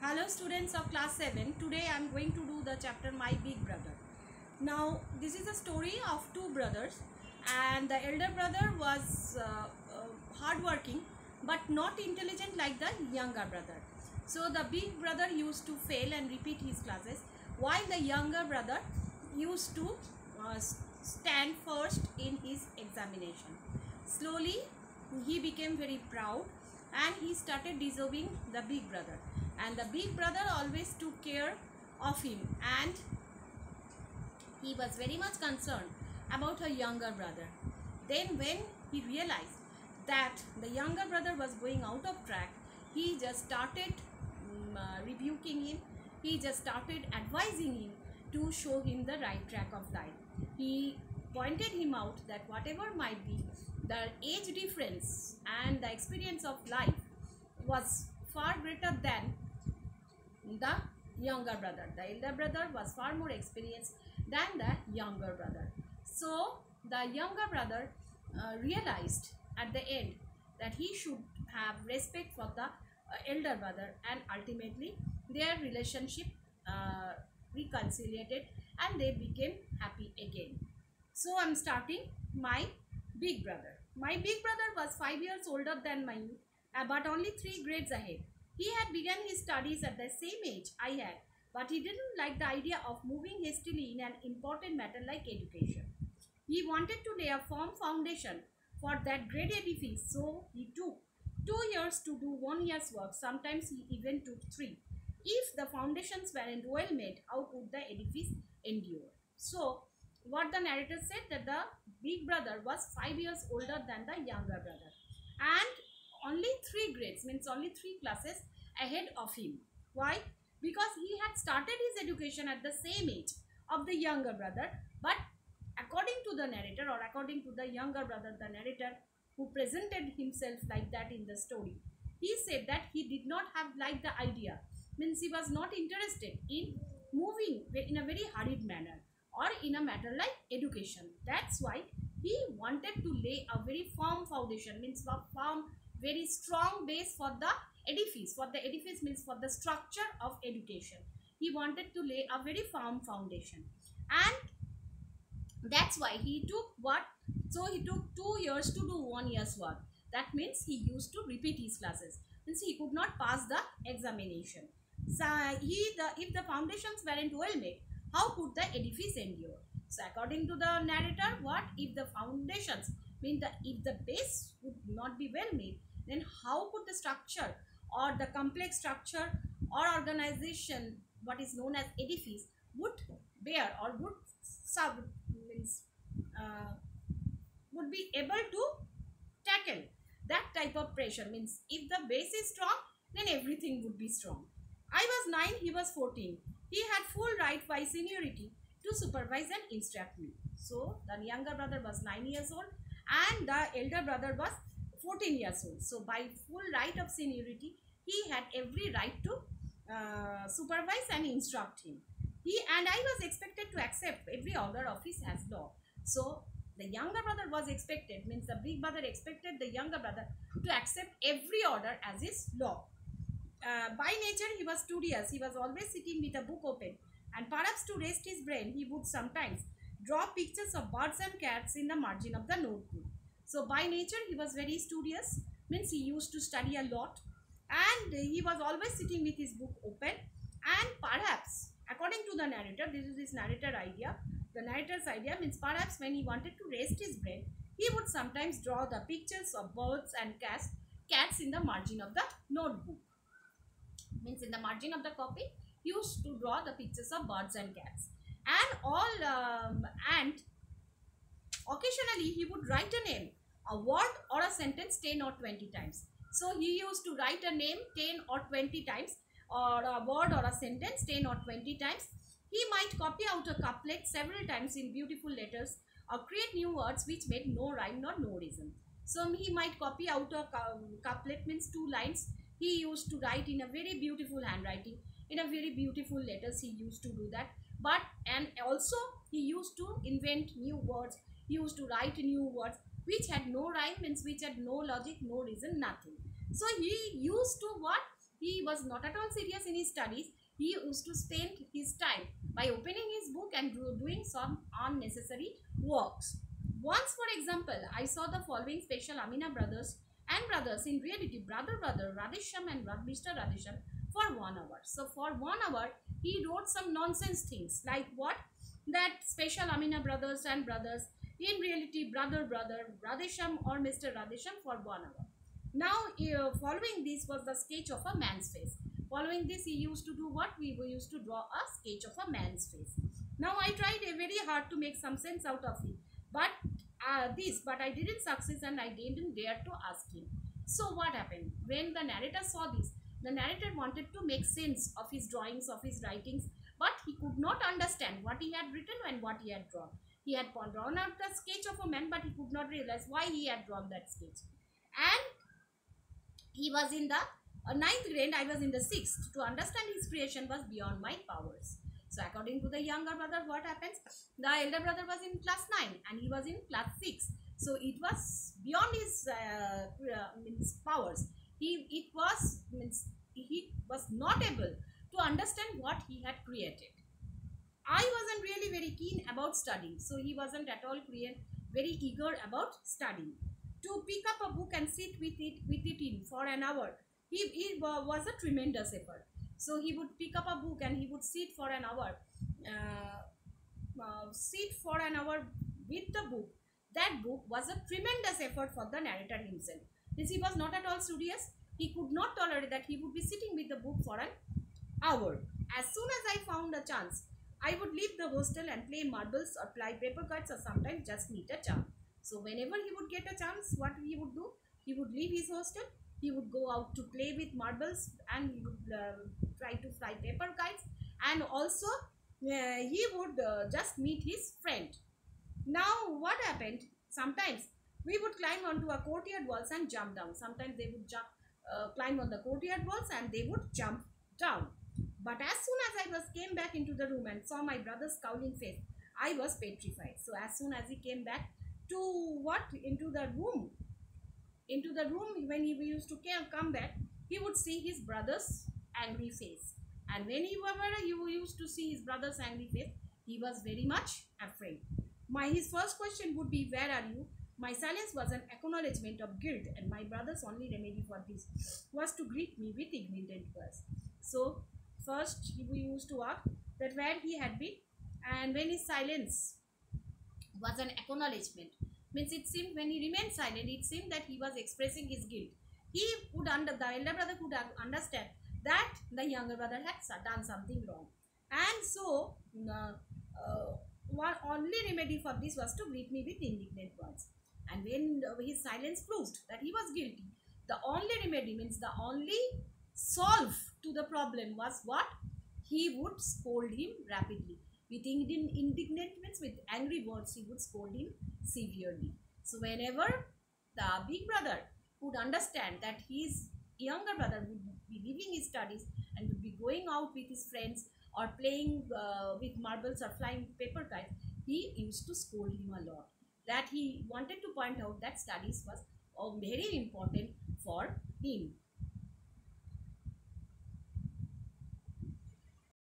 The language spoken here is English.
Hello students of class 7. Today I am going to do the chapter My Big Brother. Now this is a story of two brothers, and the elder brother was hardworking but not intelligent like the younger brother. So the big brother used to fail and repeat his classes, while the younger brother used to stand first in his examination. Slowly he became very proud and he started deserving the big brother, and the big brother always took care of him, and he was very much concerned about her younger brother. Then when he realized that the younger brother was going out of track, he just started rebuking him. He just started advising him to show him the right track of life. He pointed him out that whatever might be the age difference and the experience of life was far greater than the younger brother. The elder brother was far more experienced than the younger brother. So the younger brother realized at the end that he should have respect for the elder brother, and ultimately their relationship reconciliated and they became happy again. So I'm starting my big brother. My big brother was 5 years older than me, but only 3 grades ahead. He had begun his studies at the same age I had, but he didn't like the idea of moving hastily in an important matter like education. He wanted to lay a firm foundation for that great edifice, so he took 2 years to do 1 year's work. Sometimes he even took 3. If the foundations weren't well made, how could the edifice endure? So, what the narrator said, that the big brother was 5 years older than the younger brother, and only 3 grades, means only 3 classes ahead of him. Why? Because he had started his education at the same age of the younger brother, but according to the narrator, or according to the younger brother, the narrator who presented himself like that in the story, he said that he did not have liked the idea, means he was not interested in moving in a very hurried manner or in a matter like education. That's why he wanted to lay a very firm foundation, means a firm, very strong base for the edifice. For the edifice means for the structure of education. He wanted to lay a very firm foundation, and that's why he took what? So he took 2 years to do 1 year's work. That means he used to repeat his classes, means he could not pass the examination. So if the foundations weren't well made, how could the edifice endure? So according to the narrator, what if the foundations, mean if the base would not be well made, then how could the structure or the complex structure or organization, what is known as edifice, would bear or would means would be able to tackle that type of pressure? Means if the base is strong, then everything would be strong. I was 9, he was 14. He had full right by seniority to supervise and instruct me. So the younger brother was 9 years old and the elder brother was 14 years old. So by full right of seniority, he had every right to supervise and instruct him. He and I was expected to accept every order of his as law. So the younger brother was expected, means the big brother expected the younger brother to accept every order as his law. By nature he was studious. He was always sitting with a book open, and perhaps to rest his brain he would sometimes draw pictures of birds and cats in the margin of the notebook. So by nature he was very studious, means he used to study a lot, and he was always sitting with his book open, and perhaps according to the narrator, this is his narrator idea, the narrator's idea, means perhaps when he wanted to rest his brain, he would sometimes draw the pictures of birds and cats in the margin of the notebook. Means in the margin of the copy, he used to draw the pictures of birds and cats, and occasionally he would write a name, a word or a sentence 10 or 20 times. So he used to write a name 10 or 20 times, or a word or a sentence 10 or 20 times. He might copy out a couplet several times in beautiful letters, or create new words which made no rhyme nor no reason. So he might copy out a couplet, means 2 lines. He used to write in a very beautiful handwriting, in a very beautiful letters. He used to do that, but and also he used to invent new words. He used to write new words which had no rhyme, means which had no logic, no reason, nothing. So he used to what? he was not at all serious in his studies. He used to spend his time by opening his book and doing some unnecessary works. Once, for example, I saw the following special Amina brothers and brothers, in reality brother Radhesham and Mr. Radhesham, for 1 hour. So for 1 hour he wrote some nonsense things like what? That special Amina brothers and brothers, in reality brother Radhesham or Mr. Radhesham, for 1 hour. Now following this was the sketch of a man's face. Following this he used to do what? We used to draw a sketch of a man's face. Now I tried very hard to make some sense out of it, but but I didn't succeed and I didn't dare to ask him. So what happened? When the narrator saw this, the narrator wanted to make sense of his drawings, of his writings, but he could not understand what he had written and what he had drawn. He had drawn out the sketch of a man, but he could not realize why he had drawn that sketch. And he was in the ninth grade, I was in the sixth. To understand his creation was beyond my powers. So according to the younger brother, what happens? The elder brother was in class 9 and he was in class 6. So it was beyond his powers. He was not able to understand what he had created. I wasn't really very keen about studying, so he wasn't at all very eager about studying. To pick up a book and sit with it in for an hour, it was a tremendous effort. So he would pick up a book and he would sit for an hour, with the book. That book was a tremendous effort for the narrator himself. Since he was not at all studious, he could not tolerate that he would be sitting with the book for an hour. As soon as I found a chance, I would leave the hostel and play marbles or play paper cuts or sometimes just meet a charm. So whenever he would get a chance, what he would do? He would leave his hostel, he would go out to play with marbles and he would try to fly paper kites, and also he would just meet his friend. Now what happened? Sometimes we would climb onto a courtyard walls and jump down. Sometimes they would climb on the courtyard walls and they would jump down. But as soon as I came back into the room and saw my brother's scowling face, I was petrified. So as soon as he came back to into the room, when he used to come back, he would see his brother's angry face. And whenever he used to see his brother's angry face, he was very much afraid. His first question would be, "Where are you?" My silence was an acknowledgement of guilt, and my brother's only remedy for this was to greet me with indignant words. So first we used to ask that where he had been, and when his silence was an acknowledgement, means it seemed when he remained silent, it seemed that he was expressing his guilt. The elder brother could understand that the younger brother had done something wrong, and so one only remedy for this was to greet me with indignant words. And when his silence proved that he was guilty, the only remedy, means the only solve to the problem, was what? He would scold him rapidly. With indignant, means with angry words, he would scold him severely. So whenever the big brother would understand that his younger brother would be leaving his studies and would be going out with his friends or playing with marbles or flying paper kites, he used to scold him a lot. That he wanted to point out that studies was very important for him.